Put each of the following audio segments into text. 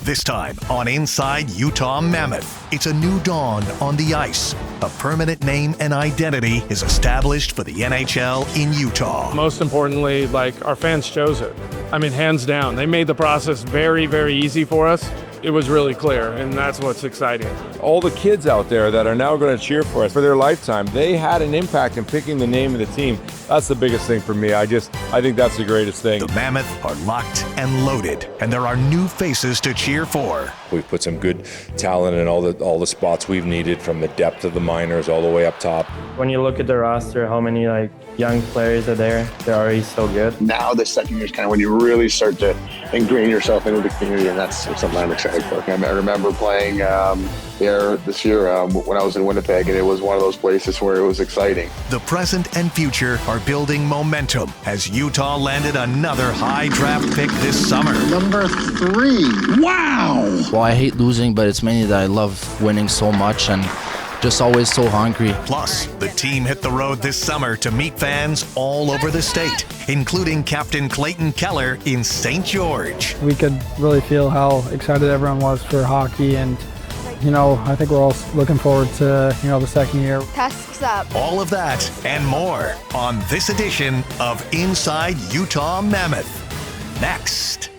This time on Inside Utah Mammoth, it's a new dawn on the ice. A permanent name and identity is established for the NHL in Utah. Most importantly, our fans chose it. I mean, hands down. They made the process very, very easy for us. It was really clear, and that's what's exciting. All the kids out there that are now going to cheer for us for their lifetime, they had an impact in picking the name of the team. That's the biggest thing for me. I think that's the greatest thing. The Mammoth are locked and loaded, and there are new faces to cheer for. We've put some good talent in all the spots we've needed, from the depth of the minors all the way up top. When you look at the roster, how many young players are there? They're already so good. Now the second year is kind of when you really start to ingrain yourself into the community, and that's something I'm excited for. I remember playing there this year when I was in Winnipeg, and it was one of those places where it was exciting. The present and future are building momentum as Utah landed another high draft pick this summer. Number 3. Wow! Well, I hate losing, but it's mainly that I love winning so much and just always so hungry. Plus, the team hit the road this summer to meet fans all over the state, including Captain Clayton Keller in St. George. We could really feel how excited everyone was for hockey, and I think we're all looking forward to the second year. Tasks up. All of that and more on this edition of Inside Utah Mammoth. Next.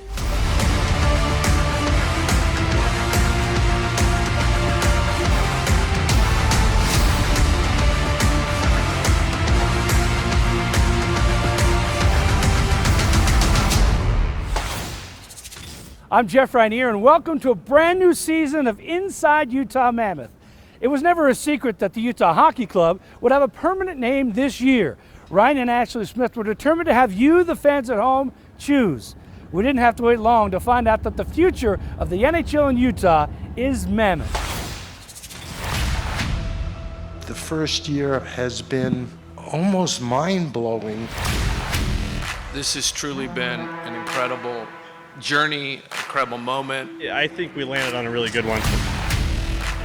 I'm Jeff Rainier, and welcome to a brand new season of Inside Utah Mammoth. It was never a secret that the Utah Hockey Club would have a permanent name this year. Ryan and Ashley Smith were determined to have you, the fans at home, choose. We didn't have to wait long to find out that the future of the NHL in Utah is Mammoth. The first year has been almost mind-blowing. This has truly been an incredible journey, incredible moment. Yeah, I think we landed on a really good one.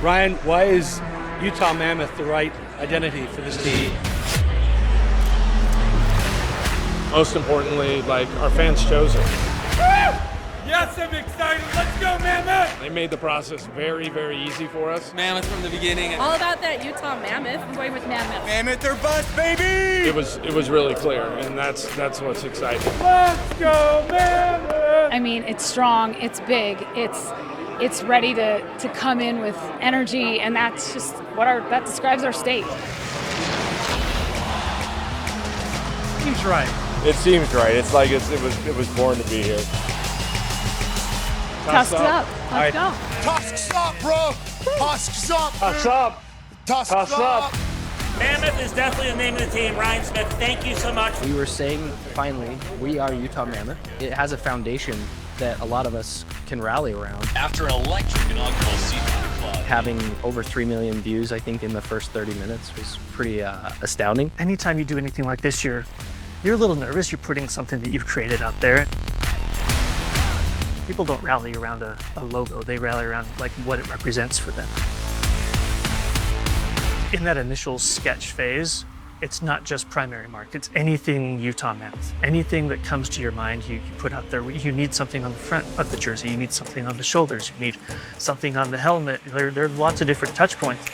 Ryan, why is Utah Mammoth the right identity for this team? Most importantly, our fans chose it. Yes, I'm excited. Let's go, Mammoth! They made the process very, very easy for us. Mammoth from the beginning. All about that Utah Mammoth. I'm going with Mammoth. Mammoth or bust, baby! It was really clear, and that's what's exciting. Let's go, Mammoth! I mean, it's strong, it's big, it's ready to come in with energy, and that's just that describes our state. Seems right. It seems right. It's like it was born to be here. Tusks up. Let's go. Tusks up, bro! Tusks up! Tusks up! Tusks up! Mammoth is definitely the name of the team. Ryan Smith, thank you so much. We were saying, finally, we are Utah Mammoth. It has a foundation that a lot of us can rally around. After an electric inaugural season for the club. Having over 3 million views, I think, in the first 30 minutes was pretty astounding. Anytime you do anything like this, you're a little nervous. You're putting something that you've created out there. People don't rally around a logo. They rally around what it represents for them. In that initial sketch phase, it's not just primary mark. It's anything Utah Mammoth. Anything that comes to your mind, you put out there. You need something on the front of the jersey. You need something on the shoulders. You need something on the helmet. There are lots of different touch points.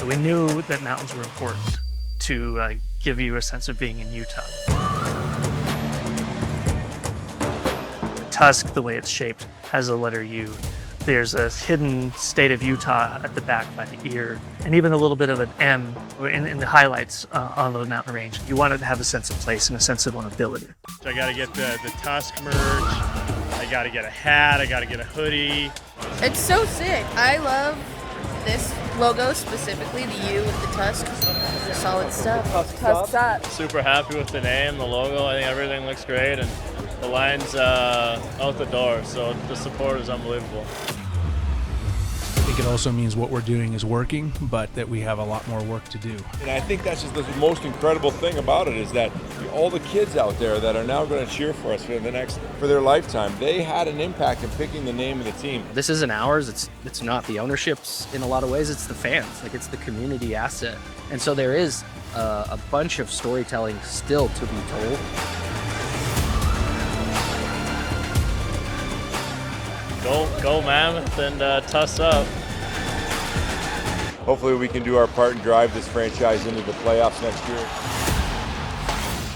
But we knew that mountains were important to give you a sense of being in Utah. Tusk, the way it's shaped, has a letter U. There's a hidden state of Utah at the back by the ear, and even a little bit of an M in the highlights on the mountain range. You want it to have a sense of place and a sense of ability. So I got to get the Tusk merch. I got to get a hat. I got to get a hoodie. It's so sick. I love this logo specifically, the U with the tusk. Solid stuff. Tusks up. Super happy with the name, the logo. I think everything looks great, and the line's out the door, so the support is unbelievable. I think it also means what we're doing is working, but that we have a lot more work to do. And I think that's just the most incredible thing about it, is that all the kids out there that are now going to cheer for us for their lifetime, they had an impact in picking the name of the team. This isn't ours. It's not the ownership's. In a lot of ways, it's the fans. It's the community asset. And so there is a bunch of storytelling still to be told. Go Go Mammoth and tuss up. Hopefully we can do our part and drive this franchise into the playoffs next year.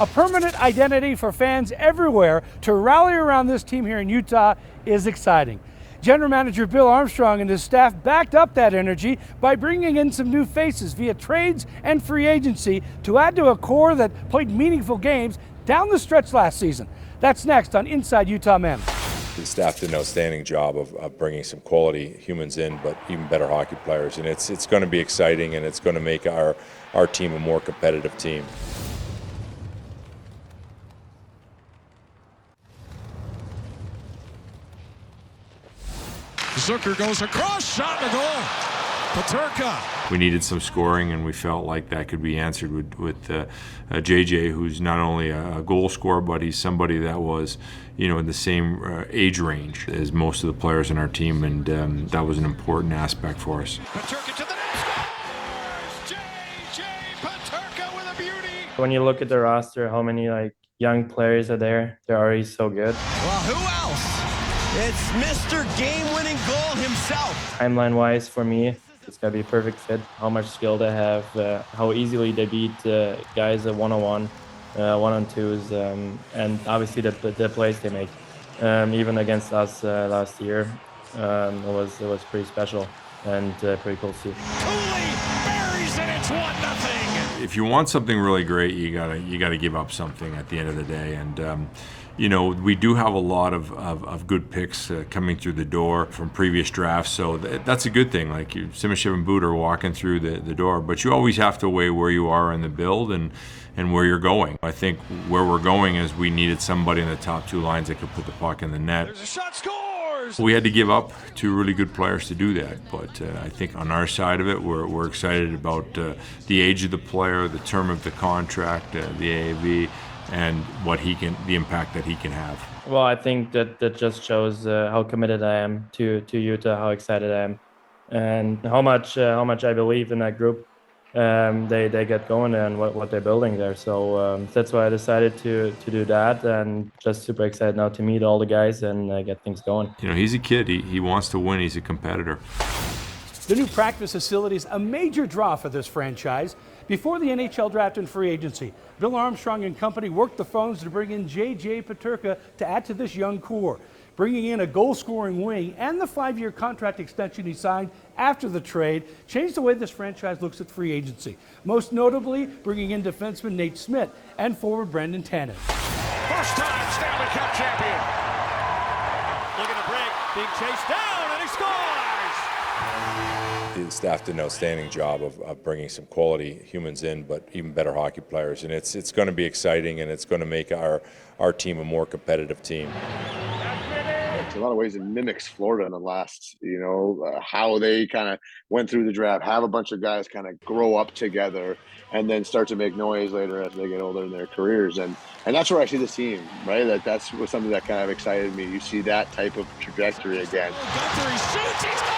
A permanent identity for fans everywhere to rally around this team here in Utah is exciting. General Manager Bill Armstrong and his staff backed up that energy by bringing in some new faces via trades and free agency to add to a core that played meaningful games down the stretch last season. That's next on Inside Utah Mammoth. The staff did an outstanding job of bringing some quality humans in, but even better hockey players. And it's going to be exciting, and it's going to make our team a more competitive team. Zucker goes across, shot in the goal. Peterka. We needed some scoring, and we felt like that could be answered with JJ, who's not only a goal scorer, but he's somebody that was, in the same age range as most of the players in our team, and that was an important aspect for us. Peterka to the net, scores! JJ Peterka with a beauty. When you look at the roster, how many young players are there? They're already so good. Well, who else? It's Mr. Game-winning goal himself. Timeline-wise, for me, it's got to be a perfect fit. How much skill they have, how easily they beat guys at one-on-one, one-on-twos, and obviously the plays they make. Even against us last year, it was pretty special and pretty cool to see. Cooley buries it. It's 1-0. If you want something really great, you gotta give up something at the end of the day, and. We do have a lot of good picks coming through the door from previous drafts, so that's a good thing. Like Simashev and Boot are walking through the door, but you always have to weigh where you are in the build and where you're going. I think where we're going is we needed somebody in the top two lines that could put the puck in the net. There's a shot, scores! We had to give up two really good players to do that, but I think on our side of it, we're excited about the age of the player, the term of the contract, the AAV, and the impact that he can have. Well, I think that just shows how committed I am to Utah, how excited I am, and how much I believe in that group. They get going and what they're building there. So that's why I decided to do that, and just super excited now to meet all the guys and get things going. He's a kid. He wants to win. He's a competitor. The new practice facility is a major draw for this franchise. Before the NHL draft and free agency, Bill Armstrong and company worked the phones to bring in JJ Peterka to add to this young core, bringing in a goal-scoring wing and the 5-year contract extension he signed after the trade changed the way this franchise looks at free agency, most notably bringing in defenseman Nate Smith and forward Brendan Tannen. First time Stanley Cup champion. Look at the break, being chased down, and he scores! The staff did an outstanding job of bringing some quality humans in, but even better hockey players. And it's going to be exciting, and it's going to make our team a more competitive team. In a lot of ways, it mimics Florida in the last, how they kind of went through the draft, have a bunch of guys kind of grow up together and then start to make noise later as they get older in their careers. And that's where I see this team, right? That's something that kind of excited me. You see that type of trajectory again. Gunther, he shoots, he scores!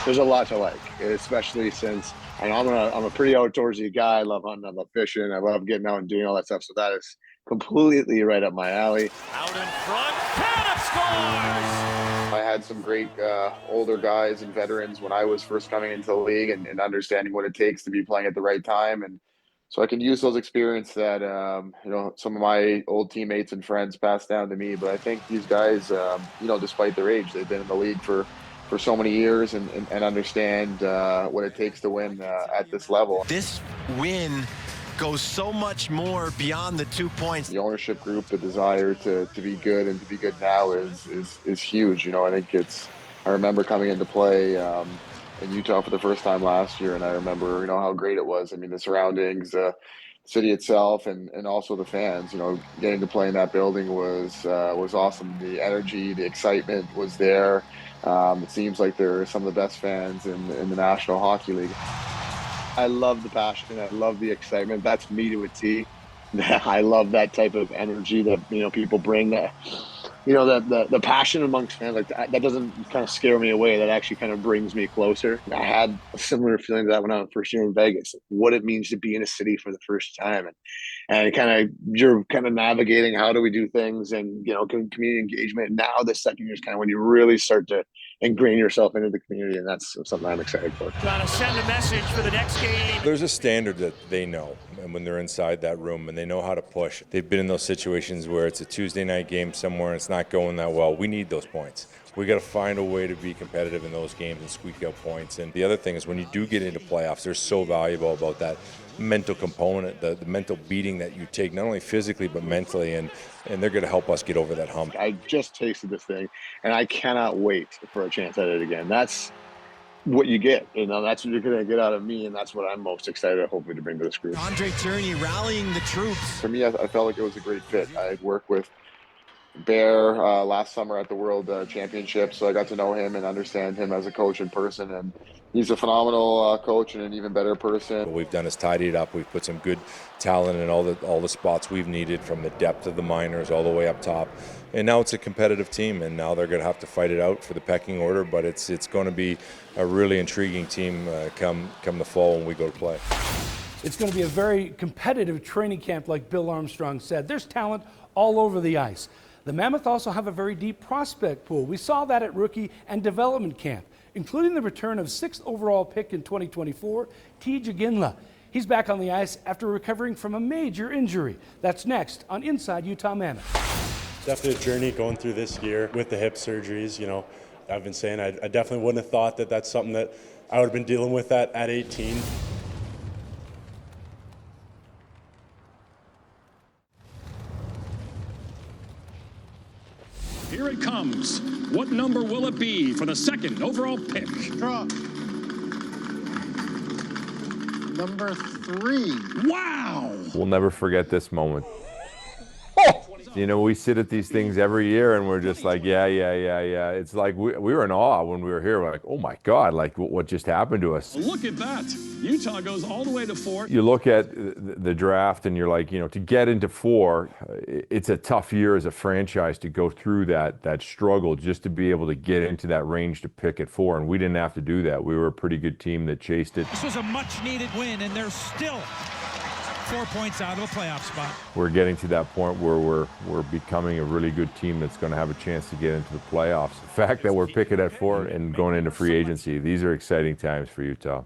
There's a lot to like, especially since I'm a pretty outdoorsy guy. I love hunting, I love fishing, I love getting out and doing all that stuff. So that is completely right up my alley. Out in front, Tanev scores! I had some great older guys and veterans when I was first coming into the league and understanding what it takes to be playing at the right time. And so I can use those experience that, some of my old teammates and friends passed down to me. But I think these guys, despite their age, they've been in the league for so many years and understand what it takes to win at this level. This win goes so much more beyond the 2 points. The ownership group, the desire to be good and to be good now is huge. I think I remember coming into play in Utah for the first time last year, and I remember, how great it was. I mean, the surroundings, the city itself, and also the fans. Getting to play in that building was awesome. The energy, the excitement was there. It seems like they're some of the best fans in the National Hockey League. I love the passion. I love the excitement. That's me to a T. I love that type of energy that people bring. you know, the passion amongst fans, like that doesn't kind of scare me away. That actually kind of brings me closer. I had a similar feeling to that when I was first year in Vegas, what it means to be in a city for the first time, and kind of you're kind of navigating how do we do things, and you know, community engagement. Now the second year is kind of when you really start to ingrain yourself into the community, and that's something I'm excited for. Trying to send a message for the next game. There's a standard that they know, and when they're inside that room and they know how to push. They've been in those situations where it's a Tuesday night game somewhere and it's not going that well. We need those points. We got to find a way to be competitive in those games and squeak out points. And the other thing is when you do get into playoffs, they're so valuable about that mental component, the mental beating that you take, not only physically but mentally, and they're going to help us get over that hump. I just tasted this thing, and I cannot wait for a chance at it again. That's what you get, you know, that's what you're going to get out of me, and that's what I'm most excited, hopefully, to bring to this group. Andre Tierney rallying the troops. For me, I felt like it was a great fit. I had worked with Bear last summer at the World Championship, so I got to know him and understand him as a coach in person, and he's a phenomenal coach and an even better person. What we've done is tidied up. We've put some good talent in all the spots we've needed, from the depth of the minors all the way up top. And now it's a competitive team, and now they're going to have to fight it out for the pecking order, but it's going to be a really intriguing team come the fall when we go to play. It's going to be a very competitive training camp, like Bill Armstrong said. There's talent all over the ice. The Mammoth also have a very deep prospect pool. We saw that at rookie and development camp, including the return of 6th overall pick in 2024, T.J. Ginla. He's back on the ice after recovering from a major injury. That's next on Inside Utah Mammoth. Definitely a journey going through this year with the hip surgeries. You know, I've been saying I definitely wouldn't have thought that that's something that I would have been dealing with at 18. Here it comes. What number will it be for the 2nd overall pick? Draw. Number 3. Wow! We'll never forget this moment. You know, we sit at these things every year and we're just like, yeah. It's like we were in awe when we were here. We're like, oh my God, like what just happened to us? Look at that. Utah goes all the way to 4. You look at the draft and you're like, you know, to get into 4, it's a tough year as a franchise to go through that struggle just to be able to get into that range to pick at 4. And we didn't have to do that. We were a pretty good team that chased it. This was a much needed win, and they're still 4 points out of a playoff spot. We're getting to that point where we're becoming a really good team that's going to have a chance to get into the playoffs. The fact that we're picking at 4 and going into free agency, these are exciting times for Utah.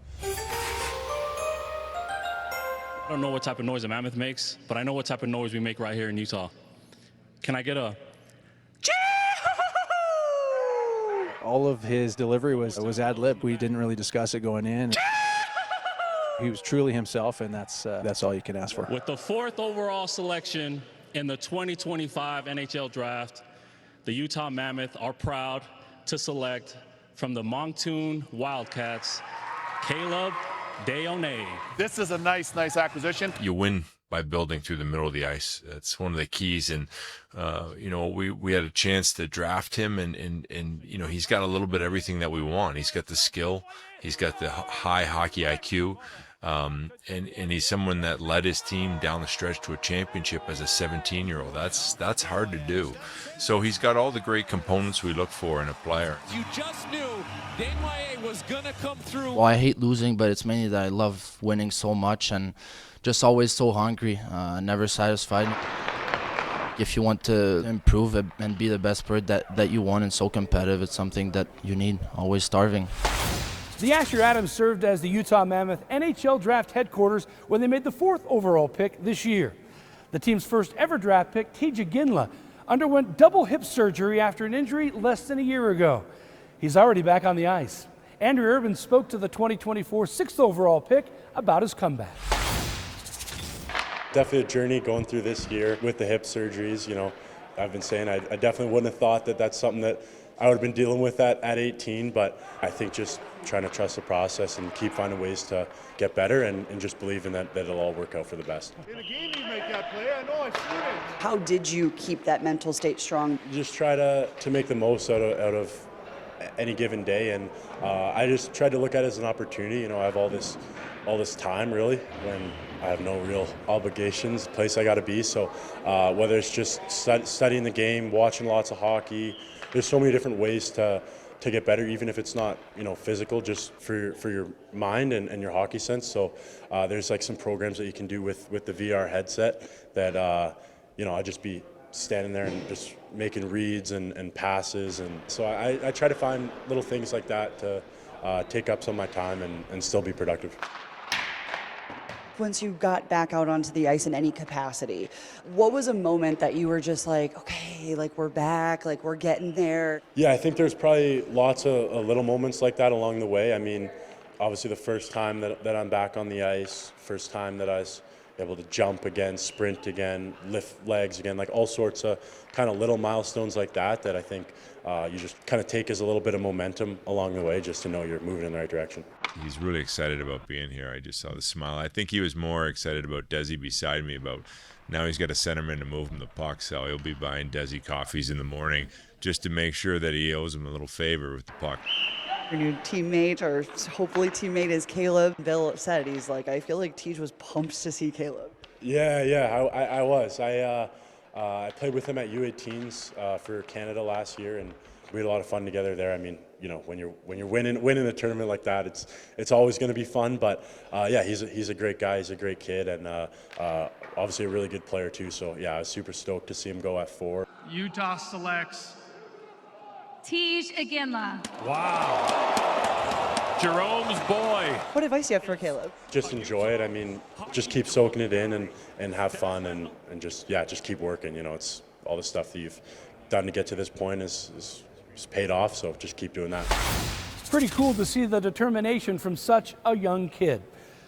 I don't know what type of noise a Mammoth makes, but I know what type of noise we make right here in Utah. Can I get a... All of his delivery was ad-lib. We didn't really discuss it going in. He was truly himself, and that's all you can ask for. With the 4th overall selection in the 2025 NHL Draft, the Utah Mammoth are proud to select from the Moncton Wildcats, Caleb Deone. This is a nice acquisition. You win by building through the middle of the ice. That's one of the keys. And, you know, we had a chance to draft him, and you know, he's got a little bit of everything that we want. He's got the skill. He's got the high hockey IQ. And he's someone that led his team down the stretch to a championship as a 17-year-old. That's hard to do. So he's got all the great components we look for in a player. You just knew Deone was gonna come through. Well, I hate losing, but it's mainly that I love winning so much and just always so hungry, never satisfied. If you want to improve and be the best player that you want and so competitive, it's something that you need, always starving. The Asher Adams served as the Utah Mammoth NHL draft headquarters when they made the 4th overall pick this year. The team's first ever draft pick, T.J. Ginla, underwent double hip surgery after an injury less than a year ago. He's already back on the ice. Andrew Urban spoke to the 2024 6th overall pick about his comeback. Definitely a journey going through this year with the hip surgeries. You know, I've been saying I definitely wouldn't have thought that that's something that I would have been dealing with at 18, but I think just trying to trust the process and keep finding ways to get better and just believing that it'll all work out for the best. In a game you make that play, I know I see it. How did you keep that mental state strong? Just try to make the most out of any given day, and I just tried to look at it as an opportunity. You know, I have all this time really when I have no real obligations, place I got to be. So whether it's just studying the game, watching lots of hockey, there's so many different ways to get better, even if it's not, physical, just for your mind and your hockey sense. So there's like some programs that you can do with the VR headset that, I just be standing there and just making reads and passes. And so I try to find little things like that to take up some of my time and still be productive. Once you got back out onto the ice in any capacity, what was a moment that you were just like, okay, like we're back, like we're getting there? Yeah, I think there's probably lots of little moments like that along the way. I mean, obviously the first time that I'm back on the ice, first time that I was able to jump again, sprint again, lift legs again, like all sorts of kind of little milestones like that I think you just kind of take as a little bit of momentum along the way just to know you're moving in the right direction. He's really excited about being here. I just saw the smile. I think he was more excited about Desi beside me about now he's got a centerman to move him the puck, so he'll be buying Desi coffees in the morning just to make sure that he owes him a little favor with the puck. Your new teammate, or hopefully teammate, is Caleb. Bill said, he's like, I feel like Tej was pumped to see Caleb. Yeah, I was. I played with him at U18s for Canada last year, and we had a lot of fun together there. I mean, when you're winning a tournament like that, it's always going to be fun. But yeah, he's a great guy. He's a great kid, and obviously a really good player too. So yeah, I was super stoked to see him go at 4. Utah selects Tej Iginla. Wow. Jerome's boy. What advice do you have for Caleb? Just enjoy it. I mean, just keep soaking it in and have fun and just keep working. It's all the stuff that you've done to get to this point is paid off. So just keep doing that. Pretty cool to see the determination from such a young kid.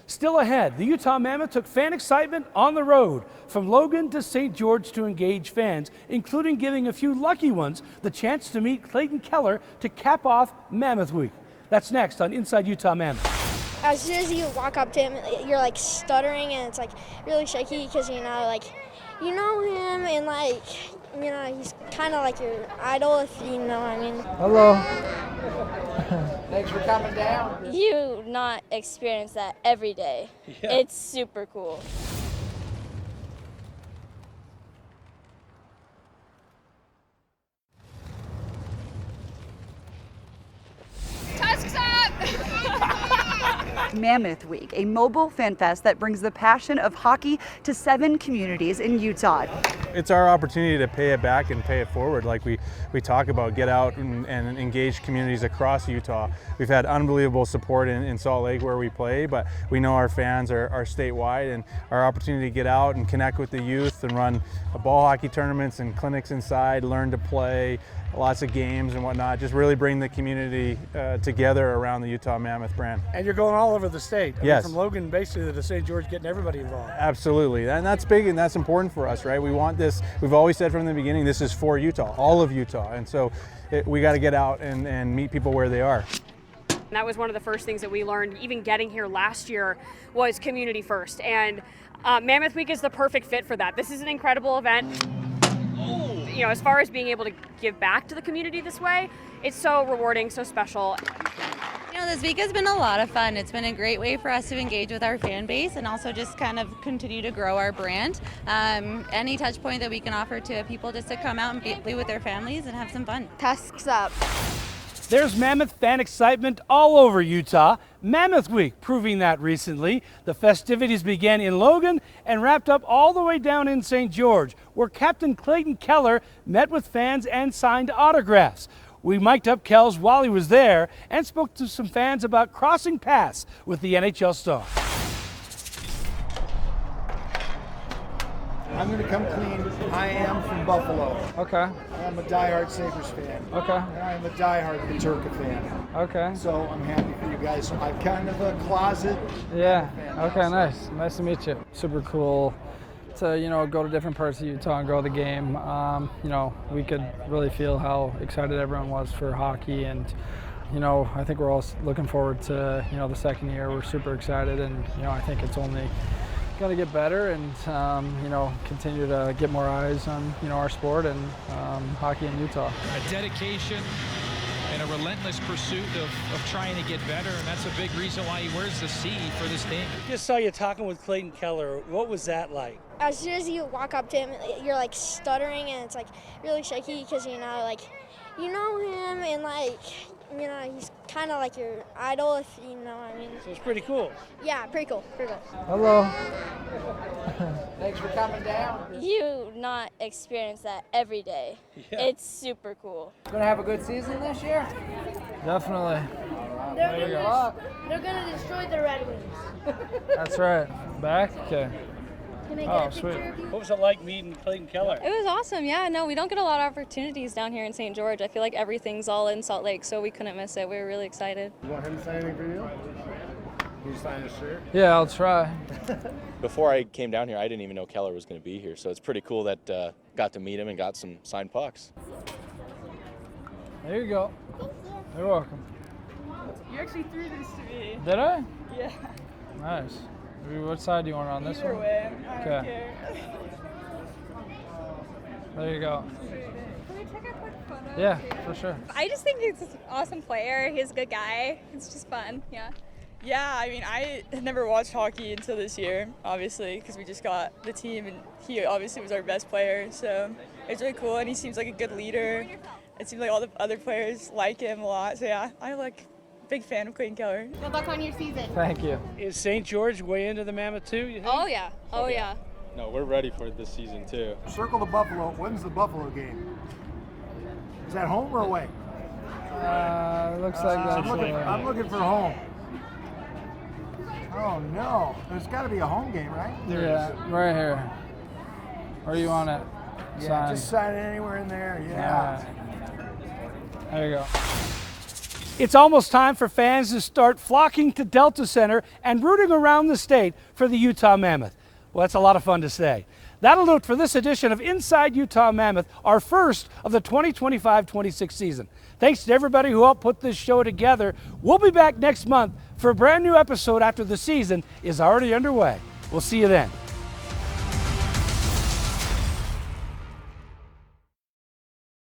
Still ahead, the Utah Mammoth took fan excitement on the road from Logan to St. George to engage fans, including giving a few lucky ones the chance to meet Clayton Keller to cap off Mammoth Week. That's next on Inside Utah Mammoth. As soon as you walk up to him, you're like stuttering and it's like really shaky because you know him and he's kind of like your idol, if you know what I mean. Hello. Thanks for coming down. You not experience that every day. Yeah. It's super cool. Tusks up! Mammoth Week, a mobile fan fest that brings the passion of hockey to 7 communities in Utah. It's our opportunity to pay it back and pay it forward, like we talk about, get out and engage communities across Utah. We've had unbelievable support in Salt Lake where we play, but we know our fans are statewide, and our opportunity to get out and connect with the youth and run ball hockey tournaments and clinics inside, learn to play, lots of games and whatnot, just really bring the community together around the Utah Mammoth brand. And you're going all over the state. Yes. From Logan basically to St. George, getting everybody involved. Absolutely, and that's big and that's important for us, right? We want this, we've always said from the beginning, this is for Utah, all of Utah, and so we got to get out and meet people where they are. That was one of the first things that we learned, even getting here last year, was community first, and Mammoth Week is the perfect fit for that. This is an incredible event. As far as being able to give back to the community this way, it's so rewarding, so special. This week has been a lot of fun. It's been a great way for us to engage with our fan base and also just kind of continue to grow our brand. Any touch point that we can offer to people just to come out and play with their families and have some fun. Tusks up. There's Mammoth fan excitement all over Utah. Mammoth Week proving that recently. The festivities began in Logan and wrapped up all the way down in St. George, where Captain Clayton Keller met with fans and signed autographs. We mic'd up Kells while he was there and spoke to some fans about crossing paths with the NHL star. I'm going to come clean. I am from Buffalo. Okay. I'm a diehard Sabres fan. Okay. And I'm a diehard Paterka fan. Okay. So I'm happy for you guys. I'm kind of a closet. Yeah. fan. Okay, nice. Nice to meet you. Super cool to, go to different parts of Utah and grow the game. We could really feel how excited everyone was for hockey, and I think we're all looking forward to, the second year. We're super excited, and, I think it's only got to get better and, continue to get more eyes on, our sport and hockey in Utah. A dedication and a relentless pursuit of trying to get better, and that's a big reason why he wears the C for this team. Just saw you talking with Clayton Keller. What was that like? As soon as you walk up to him, you're like stuttering and it's like really shaky because you know him and he's kind of like your idol, if you know what I mean. So it's pretty cool. Yeah, pretty cool. Hello. Thanks for coming down. You not experience that every day. Yeah. It's super cool. Gonna have a good season this year? Definitely. They're gonna destroy the Red Wings. That's right. Back? Okay. Can I get Oh, a sweet. picture of you? What was it like meeting Clayton Keller? It was awesome. Yeah, no, we don't get a lot of opportunities down here in St. George. I feel like everything's all in Salt Lake, so we couldn't miss it. We were really excited. You want him to sign anything for you? Can you sign his shirt? Yeah, I'll try. Before I came down here, I didn't even know Keller was going to be here, so it's pretty cool that got to meet him and got some signed pucks. There you go. You're welcome. You actually threw this to me. Did I? Yeah. Nice. What side do you want on this Either one? way, I don't Okay. care. There you go. Can we take a quick photo? Yeah, for sure. I just think he's an awesome player. He's a good guy. It's just fun, yeah. Yeah, I mean, I had never watched hockey until this year, obviously, because we just got the team, and he obviously was our best player, so it's really cool, and he seems like a good leader. It seems like all the other players like him a lot, so yeah, I'm big fan of Clayton Keller. Good luck on your season. Thank you. Is St. George way into the Mammoth too, you think? Oh, yeah. Oh, yeah. No, we're ready for this season too. Circle the Buffalo. When's the Buffalo game? Is that home or away? Looks like that's I'm looking for home. Oh no, there's got to be a home game, right? Yeah, right here. Where do you want it? Yeah, Signed. just sign it anywhere in there. Yeah. There you go. It's almost time for fans to start flocking to Delta Center and rooting around the state for the Utah Mammoth. Well, that's a lot of fun to say. That'll do it for this edition of Inside Utah Mammoth, our first of the 2025-26 season. Thanks to everybody who helped put this show together. We'll be back next month for a brand new episode after the season is already underway. We'll see you then.